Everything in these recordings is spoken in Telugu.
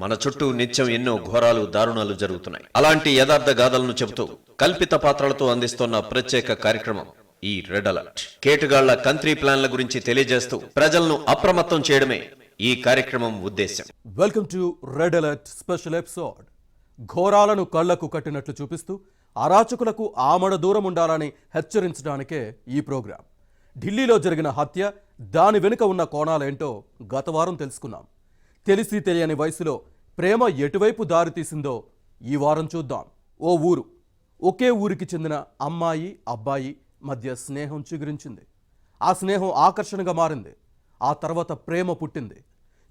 మన చుట్టూ నిత్యం ఎన్నో ఘోరాలు దారుణాలు జరుగుతున్నాయి. అలాంటి యథార్థ గాథలను చెబుతూ కల్పిత పాత్రలతో అందిస్తున్న ప్రత్యేక కార్యక్రమం ఈ రెడ్ అలర్ట్. కేటుగాళ్ల కంట్రీ ప్లాన్ల గురించి తెలియజేస్తూ ప్రజలను అప్రమత్తం చేయడమే ఈ కార్యక్రమం ఉద్దేశం. Welcome to red alert special episode. ఘోరాలను కళ్లకు కట్టినట్లు చూపిస్తూ అరాచకులకు ఆమడ దూరం ఉండాలని హెచ్చరించడానికే ఈ ప్రోగ్రాం. ఢిల్లీలో జరిగిన హత్య, దాని వెనుక ఉన్న కోణాలేంటో గత వారం తెలుసుకున్నాం. తెలిసి తెలియని వయసులో ప్రేమ ఎటువైపు దారితీసిందో ఈ వారం చూద్దాం. ఓ ఊరు, ఒకే ఊరికి చెందిన అమ్మాయి అబ్బాయి మధ్య స్నేహం చిగురించింది. ఆ స్నేహం ఆకర్షణగా మారింది. ఆ తర్వాత ప్రేమ పుట్టింది.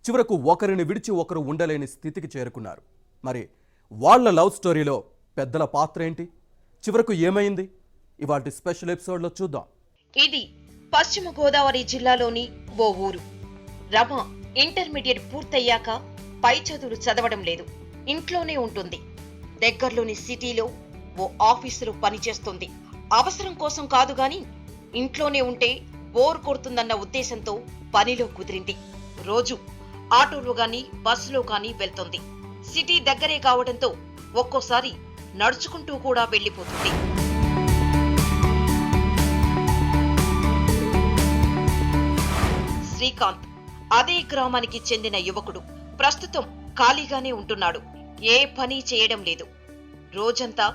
చివరకు ఒకరిని విడిచి ఒకరు ఉండలేని స్థితికి చేరుకున్నారు. మరి వాళ్ళ లవ్ స్టోరీలో పెద్దల పాత్ర ఏంటి? చివరకు ఏమైంది? ఇవాల్టి స్పెషల్ ఎపిసోడ్లో చూద్దాం. ఇది పశ్చిమ గోదావరి జిల్లాలోని ఓ ఊరు. రమ ఇంటర్మీడియట్ పూర్తయ్యాక పై చదువులు చదవడం లేదు, ఇంట్లోనే ఉంటుంది. దగ్గర్లోని సిటీలో ఓ ఆఫీసులో పనిచేస్తుంది. అవసరం కోసం కాదు గాని ఇంట్లోనే ఉంటే బోర్ కొడుతుందన్న ఉద్దేశంతో పనిలో కుదిరింది. రోజు ఆటోలో గాని బస్సులో గాని వెళ్తుంది. సిటీ దగ్గరే కావడంతో ఒక్కోసారి నడుచుకుంటూ కూడా వెళ్లిపోతుంది. శ్రీకాంత్ అదే గ్రామానికి చెందిన యువకుడు. ప్రస్తుతం ఖాళీగానే ఉంటున్నాడు. ఏ పని చేయడం లేదు. రోజంతా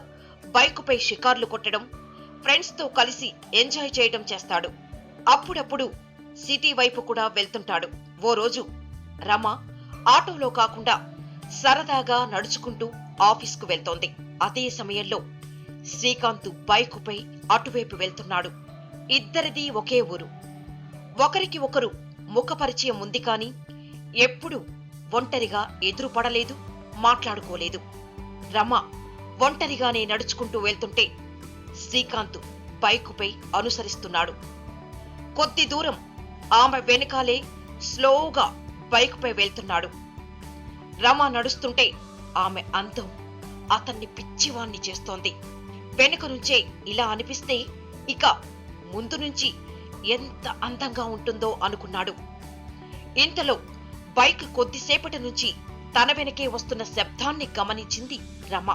బైకుపై షికార్లు కొట్టడం, ఫ్రెండ్స్ తో కలిసి ఎంజాయ్ చేయడం చేస్తాడు. అప్పుడప్పుడు సిటీ వైపు కూడా వెళ్తుంటాడు. ఓ రోజు రమ ఆటోలో కాకుండా సరదాగా నడుచుకుంటూ ఆఫీస్కు వెళ్తోంది. అదే సమయంలో శ్రీకాంత్ బైకుపై అటువైపు వెళ్తున్నాడు. ఇద్దరిది ఒకే ఊరు. ఒకరికి ఒకరు ముఖ పరిచయం ఉంది కానీ ఎప్పుడు ఒంటరిగా ఎదురుపడలేదు, మాట్లాడుకోలేదు. రమ ఒంటరిగానే నడుచుకుంటూ వెళ్తుంటే శ్రీకాంత్ బైకుపై అనుసరిస్తున్నాడు. కొద్ది దూరం ఆమె వెనకాలే స్లోగా బైకుపై వెళ్తున్నాడు. రమ నడుస్తుంటే ఆమె అందం అతన్ని పిచ్చివాణ్ణి చేస్తోంది. వెనుక నుంచే ఇలా అనిపిస్తే ఇక ముందు నుంచి ఎంత అందంగా ఉంటుందో అనుకున్నాడు. ఇంతలో బైక్ కొద్దిసేపటి నుంచి తన వెనకే వస్తున్న శబ్దాన్ని గమనించింది రమ.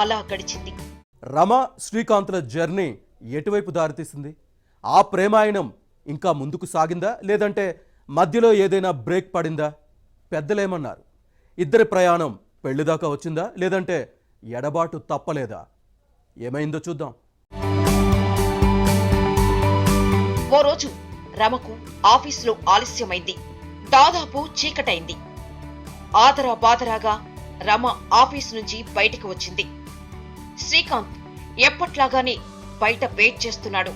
అలా గడిచింది. రమ శ్రీకాంత్ల జర్నీ ఎటువైపు దారితీసింది? ఆ ప్రేమాయణం ఇంకా ముందుకు సాగిందా, లేదంటే మధ్యలో ఏదైనా బ్రేక్ పడిందా? పెద్దలేమన్నారు? ఇద్దరి ప్రయాణం పెళ్లిదాకా వచ్చిందా, లేదంటే ఎడబాటు తప్పలేదా? ఏమైందో చూద్దాం. ఓ రోజు రమకు ఆఫీసులో ఆలస్యమైంది. దాదాపు చీకటైంది. ఆదరా బాదరాగా రమ ఆఫీసు నుంచి బయటికి వచ్చింది. శ్రీకాంత్ ఎప్పట్లాగానే బయట వెయిట్ చేస్తున్నాడు.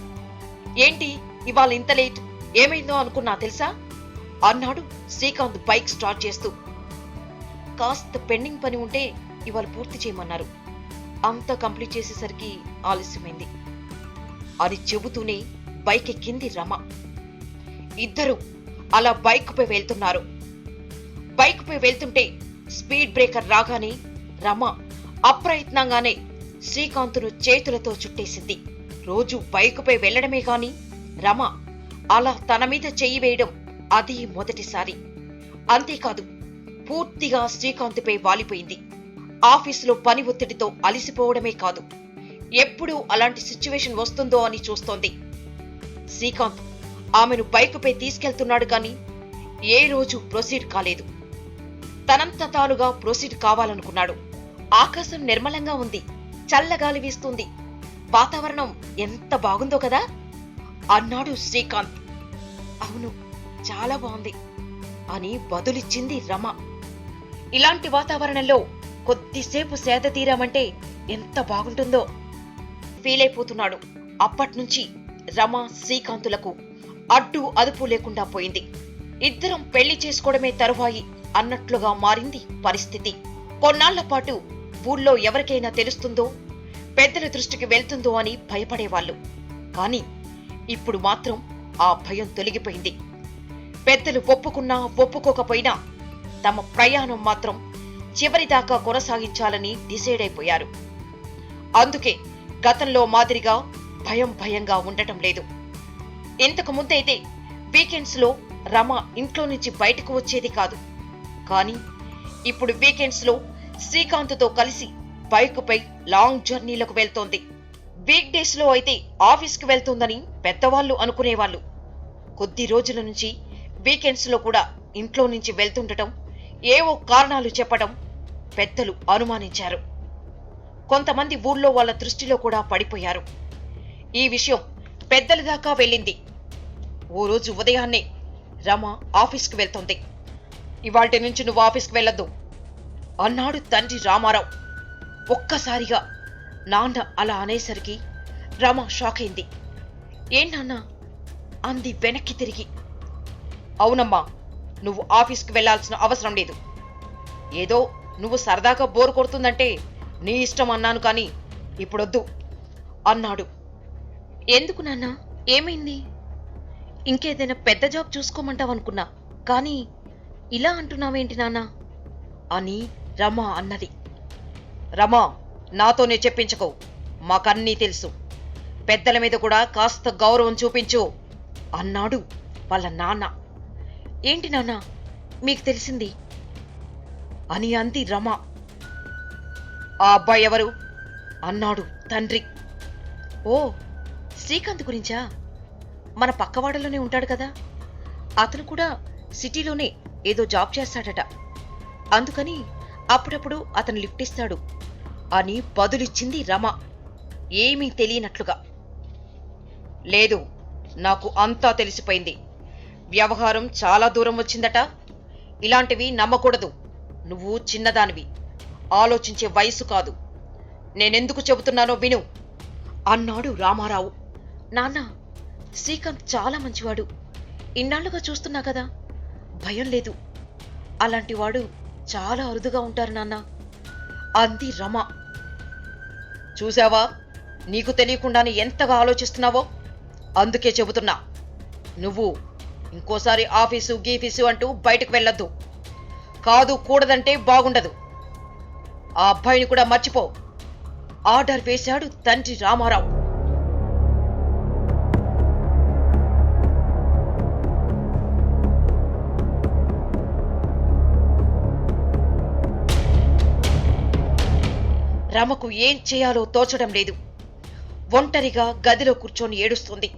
ఏంటి ఇవాళ ఇంత లేట్, ఏమైందో అనుకున్నా తెలుసా అన్నాడు శ్రీకాంత్ బైక్ స్టార్ట్ చేస్తూ. కాస్త పెండింగ్ పని ఉంటే ఇవాళ పూర్తి చేయమన్నారు, అంతా కంప్లీట్ చేసేసరికి ఆలస్యమైంది అని చెబుతూనే బైక్ ఎక్కింది రమ. ఇద్దరు అలా బైక్ పై వెళ్తున్నారు. బైక్ పై వెళ్తుంటే స్పీడ్ బ్రేకర్ రాగానే రమ అప్రయత్నంగానే శ్రీకాంత్ను చేతులతో చుట్టేసింది. రోజు బైక్ పై వెళ్లడమే గాని రమ అలా తన మీద చెయ్యి వేయడం అది మొదటిసారి. అంతేకాదు, పూర్తిగా శ్రీకాంత్పై వాలిపోయింది. ఆఫీసులో పని ఒత్తిడితో అలిసిపోవడమే కాదు, ఎప్పుడు అలాంటి సిచ్యువేషన్ వస్తుందో అని చూస్తోంది. శ్రీకాంత్ ఆమెను బైకుపై తీసుకెళ్తున్నాడు కానీ ఏ రోజు ప్రొసీడ్ కాలేదు. తనంత తానుగా ప్రొసీడ్ కావాలనుకున్నాడు. ఆకాశం నిర్మలంగా ఉంది, చల్లగాలి వీస్తుంది, వాతావరణం ఎంత బాగుందో కదా అన్నాడు శ్రీకాంత్. అవును, చాలా బాగుంది అని బదులిచ్చింది రమ. ఇలాంటి వాతావరణంలో కొద్దిసేపు సేద తీరామంటే ఎంత బాగుంటుందో ఫీల్ అయిపోతున్నాడు. అప్పట్నుంచి రమ శ్రీకాంతులకు అడ్డు అదుపు లేకుండా పోయింది. ఇద్దరం పెళ్లి చేసుకోవడమే తరువాయి అన్నట్లుగా మారింది పరిస్థితి. కొన్నాళ్ల పాటు ఊళ్ళో ఎవరికైనా తెలుస్తుందో, పెద్దల దృష్టికి వెళ్తుందో అని భయపడేవాళ్లు. కానీ ఇప్పుడు మాత్రం ఆ భయం తొలగిపోయింది. పెద్దలు ఒప్పుకున్నా ఒప్పుకోకపోయినా తమ ప్రయాణం మాత్రం చివరిదాకా కొనసాగించాలని డిసైడ్ అయిపోయారు. అందుకే గతంలో మాదిరిగా భయంగా ఉండటం లేదు. ఇంతకు ముందైతే వీకెండ్స్ లో రమ ఇంట్లో నుంచి బయటకు వచ్చేది కాదు. కానీ ఇప్పుడు వీకెండ్స్ లో శ్రీకాంత్తో కలిసి బైకుపై లాంగ్ జర్నీలకు వెళ్తోంది. వీక్ డేస్ లో అయితే ఆఫీస్కి వెళ్తుందని పెద్దవాళ్లు అనుకునేవాళ్లు. కొద్ది రోజుల నుంచి వీకెండ్స్ లో కూడా ఇంట్లో నుంచి వెళ్తుండటం, ఏవో కారణాలు చెప్పడం పెద్దలు అనుమానించారు. కొంతమంది ఊళ్ళో వాళ్ళ దృష్టిలో కూడా పడిపోయారు. ఈ విషయం పెద్దల దాకా వెళ్ళింది. ఓ రోజు ఉదయాన్నే రమ ఆఫీస్కి వెళ్తోంది. ఇవాల్టి నుంచి నువ్వు ఆఫీస్కి వెళ్ళొద్దు అన్నాడు తండ్రి రామారావు. ఒక్కసారిగా నాన్న అలా అనేసరికి రమ షాక్ అయింది. ఏంటన్నా అంది వెనక్కి తిరిగి. అవునమ్మా, నువ్వు ఆఫీస్కి వెళ్లాల్సిన అవసరం లేదు. ఏదో నువ్వు సరదాగా బోరు కొడుతుందంటే నీ ఇష్టం అన్నాను, కానీ ఇప్పుడొద్దు అన్నాడు. ఎందుకు నాన్నా, ఏమైంది? ఇంకేదైనా పెద్ద జాబ్ చూసుకోమంటావనుకున్నా, కానీ ఇలా అంటున్నావేంటి నాన్నా అని రమ అన్నది. రమా, నాతోనే చెప్పించుకో, మాకన్నీ తెలుసు. పెద్దల మీద కూడా కాస్త గౌరవం చూపించు అన్నాడు వాళ్ళ నాన్న. ఏంటి నాన్న మీకు తెలిసింది అని అంది రమ. ఆ అబ్బాయి ఎవరు అన్నాడు తండ్రి. ఓ, శ్రీకాంత్ గురించా? మన పక్కవాడలోనే ఉంటాడు కదా, అతను కూడా సిటీలోనే ఏదో జాబ్ చేస్తాడట, అందుకని అప్పుడప్పుడు అతను లిఫ్ట్ ఇస్తాడు అని బదులిచ్చింది రమ ఏమీ తెలియనట్లుగా. లేదు, నాకు అంతా తెలిసిపోయింది. వ్యవహారం చాలా దూరం వచ్చిందట. ఇలాంటివి నమ్మకూడదు. నువ్వు చిన్నదానివి, ఆలోచించే వయసు కాదు. నేనెందుకు చెబుతున్నానో విను అన్నాడు రామారావు. నాన్న, శ్రీకాంత్ చాలా మంచివాడు. ఇన్నాళ్లుగా చూస్తున్నా కదా, భయం లేదు. అలాంటివాడు చాలా అరుదుగా ఉంటారు నాన్న అంది రమ. చూసావా, నీకు తెలియకుండానే ఎంతగా ఆలోచిస్తున్నావో. అందుకే చెబుతున్నా, నువ్వు ఇంకోసారి ఆఫీసు గీఫీసు అంటూ బయటకు వెళ్ళొద్దు. కాదు కూడదంటే బాగుండదు. ఆ అబ్బాయిని కూడా మర్చిపో ఆర్డర్ వేశాడు తండ్రి రామారావు. రమకు ఏం చేయాలో తోచడం లేదు. ఒంటరిగా గదిలో కూర్చొని ఏడుస్తుంది.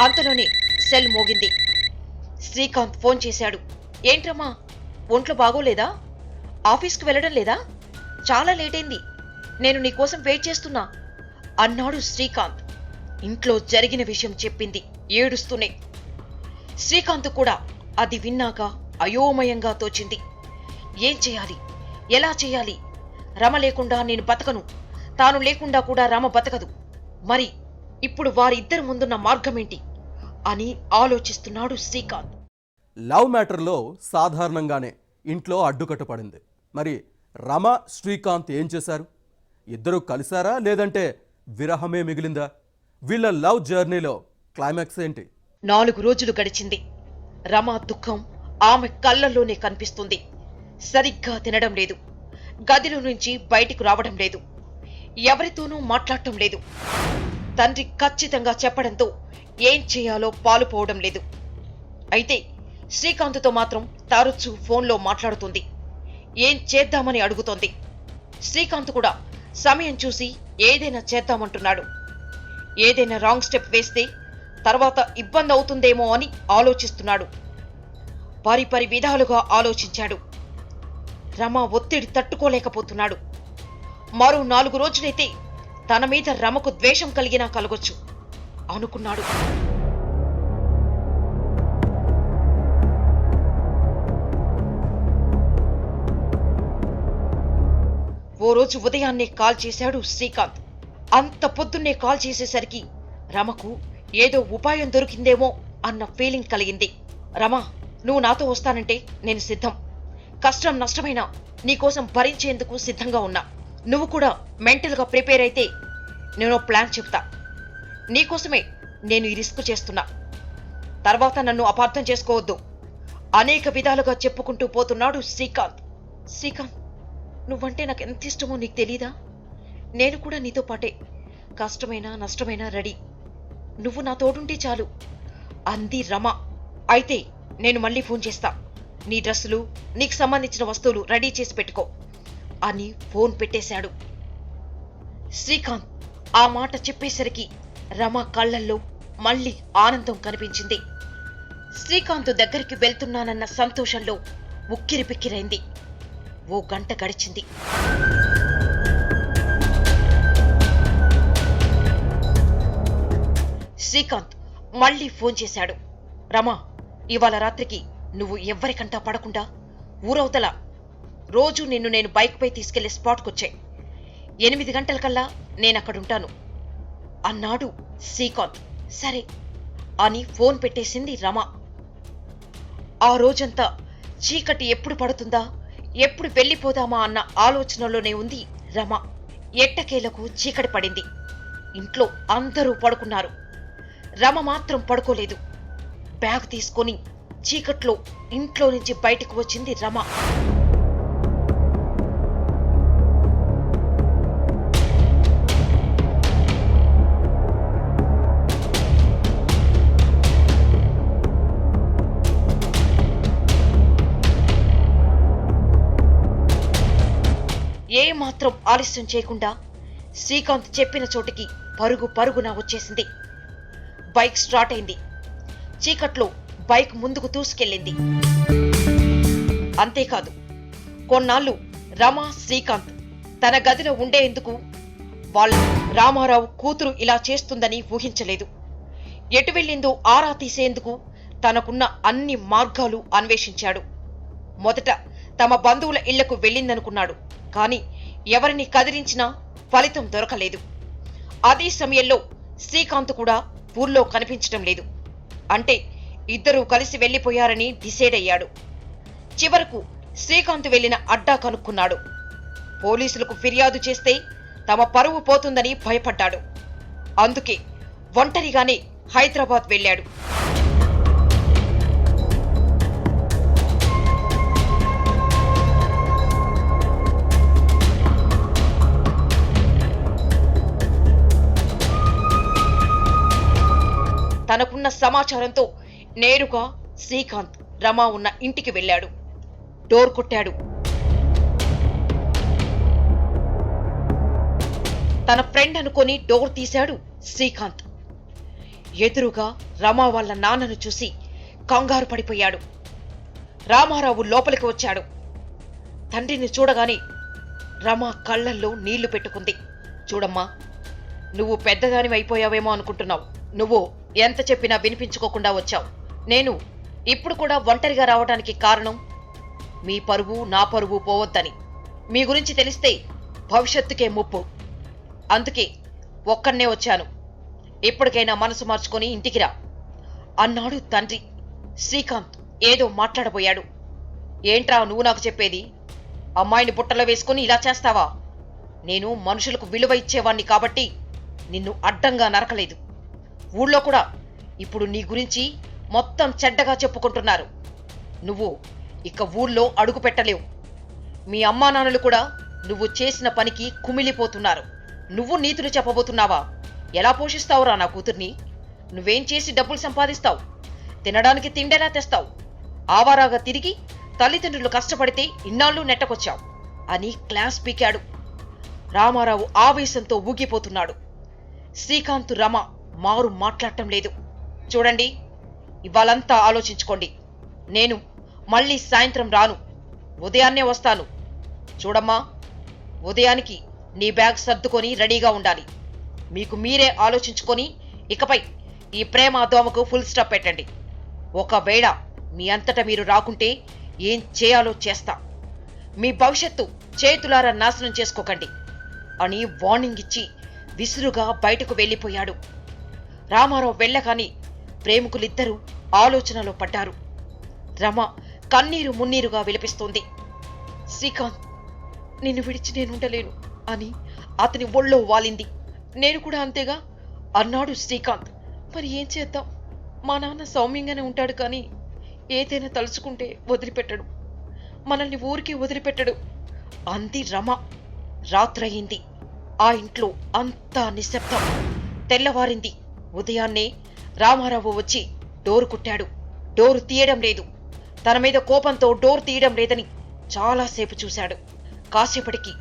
అంతలోనే సెల్ మోగింది. శ్రీకాంత్ ఫోన్ చేశాడు. ఏంట్రమ్మా, ఒంట్లో బాగోలేదా? ఆఫీస్కి వెళ్ళడం లేదా? చాలా లేట్ అయింది, నేను నీకోసం వెయిట్ చేస్తున్నా అన్నాడు శ్రీకాంత్. ఇంట్లో జరిగిన విషయం చెప్పింది ఏడుస్తూనే. శ్రీకాంత్ కూడా అది విన్నాక అయోమయంగా తోచింది. ఏం చేయాలి, ఎలా చేయాలి? రమ లేకుండా నేను బతకను, తాను లేకుండా కూడా రమ బతకదు. మరి ఇప్పుడు వారిద్దరి ముందున్న మార్గమేంటి అని ఆలోచిస్తున్నాడు శ్రీకాంత్. లవ్ మ్యాటర్లో సాధారణంగానే ఇంట్లో అడ్డుకట్ట పడింది. మరి రమ శ్రీకాంత్ ఏం చేశారు? ఇద్దరూ కలిశారా లేదంటే విరహమే మిగిలిందా? వీళ్ళ లవ్ జర్నీలో క్లైమాక్స్ ఏంటి? 4 రోజులు గడిచింది. రమ దుఃఖం ఆమె కళ్ళల్లోనే కనిపిస్తుంది. సరిగ్గా తినడం లేదు, గదిలో నుంచి బయటికి రావడం లేదు, ఎవరితోనూ మాట్లాడటం లేదు. తండ్రి ఖచ్చితంగా చెప్పడంతో ఏం చేయాలో పాలుపోవడం లేదు. అయితే శ్రీకాంత్తో మాత్రం తరచూ ఫోన్లో మాట్లాడుతుంది. ఏం చేద్దామని అడుగుతోంది. శ్రీకాంత్ కూడా సమయం చూసి ఏదైనా చేద్దామంటున్నాడు. ఏదైనా రాంగ్ స్టెప్ వేస్తే తర్వాత ఇబ్బంది అవుతుందేమో అని ఆలోచిస్తున్నాడు. పరి విధాలుగా ఆలోచించాడు. రమ ఒత్తిడి తట్టుకోలేకపోతున్నాడు. మరో 4 రోజులైతే తన మీద రమకు ద్వేషం కలిగినా కలగొచ్చు అనుకున్నాడు. ఓ రోజు ఉదయాన్నే కాల్ చేశాడు శ్రీకాంత్. అంత పొద్దున్నే కాల్ చేసేసరికి రమకు ఏదో ఉపాయం దొరికిందేమో అన్న ఫీలింగ్ కలిగింది. రమ, నువ్వు నాతో వస్తానంటే నేను సిద్ధం. కష్టం నష్టమైనా నీకోసం భరించేందుకు సిద్ధంగా ఉన్నా. నువ్వు కూడా మెంటల్గా ప్రిపేర్ అయితే నేను ప్లాన్ చెప్తా. నీకోసమే నేను ఈ రిస్క్ చేస్తున్నా. తర్వాత నన్ను అపార్థం చేసుకోవద్దు. అనేక విధాలుగా చెప్పుకుంటూ పోతున్నాడు శ్రీకాంత్. శ్రీకాంత్, నువ్వంటే నాకు ఎంత ఇష్టమో నీకు తెలీదా? నేను కూడా నీతో పాటే కష్టమైనా నష్టమైనా రెడీ. నువ్వు నా తోడుంటే చాలు అంది రమ. అయితే నేను మళ్ళీ ఫోన్ చేస్తా. నీ డ్రెస్సులు, నీకు సంబంధించిన వస్తువులు రెడీ చేసి పెట్టుకో అని ఫోన్ పెట్టేశాడు. శ్రీకాంత్ ఆ మాట చెప్పేసరికి రమ కళ్ళల్లో మళ్ళీ ఆనందం కనిపించింది. శ్రీకాంత్ దగ్గరికి వెళ్తున్నానన్న సంతోషంలో ఉక్కిరిపిక్కిరైంది. ఓ గంట గడిచింది. శ్రీకాంత్ మళ్ళీ ఫోన్ చేశాడు. రమా, ఇవాళ రాత్రికి నువ్వు ఎవ్వరికంటా పడకుండా ఊరవతల రోజు నేను బైక్ పై తీసుకెళ్లే స్పాట్కొచ్చాయి. 8 గంటలకల్లా నేనక్కడుంటాను అన్నాడు శ్రీకాంత్. సరే అని ఫోన్ పెట్టేసింది రమ. ఆ రోజంతా చీకటి ఎప్పుడు పడుతుందా, ఎప్పుడు వెళ్ళిపోదామా అన్న ఆలోచనలోనే ఉంది రమ. ఎట్టకేలకు చీకటి పడింది. ఇంట్లో అందరూ పడుకున్నారు. రమ మాత్రం పడుకోలేదు. బ్యాగ్ తీసుకొని చీకట్లో ఇంట్లో నుంచి బయటకు వచ్చింది రమ. ఏ మాత్రం ఆలస్యం చేయకుండా శ్రీకాంత్ చెప్పిన చోటికి పరుగున వచ్చేసింది. బైక్ స్టార్ట్ అయింది. చీకట్లో బైక్ ముందుకు దూసుకెళ్ళింది. అంతేకాదు, కొన్నాళ్ళు రమ, శ్రీకాంత్ తన గదిలో ఉండేందుకు వాళ్ళు రామారావు కూతురు ఇలా చేస్తుందని ఊహించలేదు. ఎటు వెళ్ళిందో ఆరా తీసేందుకు తనకున్న అన్ని మార్గాలు అన్వేషించాడు. మొదట తమ బంధువుల ఇళ్లకు వెళ్ళిందనుకున్నాడు. కాని ఎవరిని కదిలించినా ఫలితం దొరకలేదు. అదే సమయంలో శ్రీకాంత్ కూడా ఊర్లో కనిపించడం లేదు. అంటే ఇద్దరూ కలిసి వెళ్లిపోయారని డిసైడ్ అయ్యాడు. చివరకు శ్రీకాంత్ వెళ్లిన అడ్డా కనుక్కున్నాడు. పోలీసులకు ఫిర్యాదు చేస్తే తమ పరువు పోతుందని భయపడ్డాడు. అందుకే ఒంటరిగానే హైదరాబాద్ వెళ్ళాడు. తనకున్న సమాచారంతో నేరుగా శ్రీకాంత్ రమ ఉన్న ఇంటికి వెళ్ళాడు. డోర్ కొట్టాడు. తన ఫ్రెండ్ అనుకొని డోర్ తీశాడు శ్రీకాంత్. ఎదురుగా రమ వాళ్ళ నాన్నను చూసి కంగారు పడిపోయాడు. రామారావు లోపలికి వచ్చాడు. తండ్రిని చూడగానే రమ కళ్ళల్లో నీళ్లు పెట్టుకుంది. చూడమ్మా, నువ్వు పెద్దదానివి అయిపోయావేమో అనుకుంటున్నావు. నువ్వు ఎంత చెప్పినా వినిపించుకోకుండా వచ్చావు. నేను ఇప్పుడు కూడా ఒంటరిగా రావడానికి కారణం మీ పరువు నా పరువు పోవద్దని. మీ గురించి తెలిస్తే భవిష్యత్తుకే ముప్పు. అందుకే ఒక్కనే వచ్చాను. ఇప్పటికైనా మనసు మార్చుకొని ఇంటికి రా అన్నాడు తండ్రి. శ్రీకాంత్ ఏదో మాట్లాడబోయాడు. ఏంట్రా నువ్వు నాకు చెప్పేది? అమ్మాయిని బుట్టలో వేసుకుని ఇలా చేస్తావా? నేను మనుషులకు విలువ ఇచ్చేవాణ్ణి కాబట్టి నిన్ను అడ్డంగా నరకలేదు. ఊళ్ళో కూడా ఇప్పుడు నీ గురించి మొత్తం చెడ్డగా చెప్పుకుంటున్నారు. నువ్వు ఇక ఊళ్ళో అడుగు పెట్టలేవు. మీ అమ్మా నాన్నలు కూడా నువ్వు చేసిన పనికి కుమిలిపోతున్నారు. నువ్వు నీతులు చెప్పబోతున్నావా? ఎలా పోషిస్తావురా నా కూతుర్ని? నువ్వేం చేసి డబ్బులు సంపాదిస్తావు? తినడానికి తిండెలా తెస్తావు? ఆవారాగా తిరిగి తల్లిదండ్రులు కష్టపడితే ఇన్నాళ్ళు నెట్టకొచ్చావు అని క్లాస్ పీకాడు. రామారావు ఆవేశంతో ఊగిపోతున్నాడు. శ్రీకాంత్ రమ మారు మాట్లాడటం లేదు. చూడండి, ఇవాళంతా ఆలోచించుకోండి. నేను మళ్ళీ సాయంత్రం రాను, ఉదయాన్నే వస్తాను. చూడమ్మా, ఉదయానికి నీ బ్యాగ్ సర్దుకొని రెడీగా ఉండాలి. మీకు మీరే ఆలోచించుకొని ఇకపై ఈ ప్రేమ దోమకు ఫుల్ స్టాప్ పెట్టండి. ఒకవేళ మీ అంతటా మీరు రాకుంటే ఏం చేయాలో చేస్తా. మీ భవిష్యత్తు చేతులారా నాశనం చేసుకోకండి అని వార్నింగ్ ఇచ్చి విసురుగా బయటకు వెళ్ళిపోయాడు. రామారావు వెళ్ళగాని ప్రేమికులిద్దరూ ఆలోచనలో పడ్డారు. రమ కన్నీరు మున్నీరుగా విలపిస్తోంది. శ్రీకాంత్, నిన్ను విడిచి నేనుండలేను అని అతని ఒళ్ళో వాలింది. నేను కూడా అంతేగా అన్నాడు శ్రీకాంత్. మరి ఏం చేద్దాం? మా నాన్న సౌమ్యంగానే ఉంటాడు, కానీ ఏదైనా తలుచుకుంటే వదిలిపెట్టడు. మనల్ని ఊరికి వదిలిపెట్టడు అంది రమ. రాత్రయింది. ఆ ఇంట్లో అంతా నిశ్శబ్దం. తెల్లవారింది. ఉదయాన్నే రామారావు వచ్చి డోరు కుట్టాడు. డోరు తీయడం లేదు. తన మీద కోపంతో డోర్ తీయడం లేదని చాలాసేపు చూశాడు. కాసేపటికి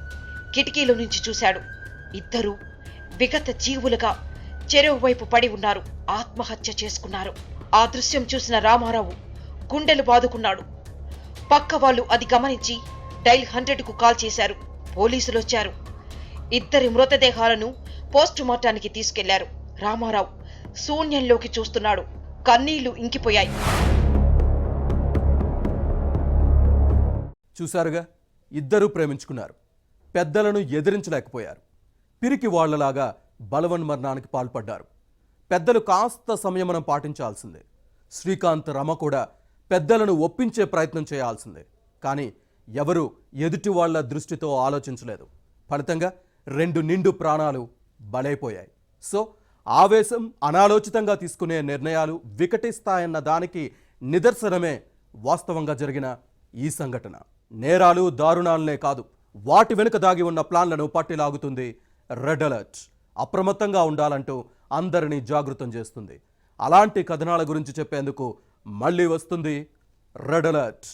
కిటికీలో నుంచి చూశాడు. ఇద్దరూ విగత జీవులుగా చెరువు వైపు పడి ఉన్నారు. ఆత్మహత్య చేసుకున్నారు. ఆ దృశ్యం చూసిన రామారావు గుండెలు బాదుకున్నాడు. పక్క వాళ్ళు అది గమనించి డైల్ 100కు కాల్ చేశారు. పోలీసులు వచ్చారు. ఇద్దరి మృతదేహాలను పోస్టుమార్టానికి తీసుకెళ్లారు. రామారావు శూన్యంలోకి చూస్తున్నాడు. కన్నీళ్లు ఇంకిపోయాయి. చూశారుగా, ఇద్దరూ ప్రేమించుకున్నారు. పెద్దలను ఎదిరించలేకపోయారు. పిరికి వాళ్లలాగా బలవన్మరణానికి పాల్పడ్డారు. పెద్దలు కాస్త సంయమనం పాటించాల్సిందే. శ్రీకాంత్ రమ కూడా పెద్దలను ఒప్పించే ప్రయత్నం చేయాల్సిందే. కానీ ఎవరూ ఎదుటి వాళ్ల దృష్టితో ఆలోచించలేదు. ఫలితంగా 2 నిండు ప్రాణాలు బలైపోయాయి. సో ఆవేశం, అనాలోచితంగా తీసుకునే నిర్ణయాలు వికటిస్తాయన్న దానికి నిదర్శనమే వాస్తవంగా జరిగిన ఈ సంఘటన. నేరాలు, దారుణాలనే కాదు, వాటి వెనుక దాగి ఉన్న ప్లాన్లను పట్టిలాగుతుంది రెడ్ అలర్ట్. అప్రమత్తంగా ఉండాలంటూ అందరినీ జాగృతం చేస్తుంది. అలాంటి కథనాల గురించి చెప్పేందుకు మళ్ళీ వస్తుంది రెడ్ అలర్ట్.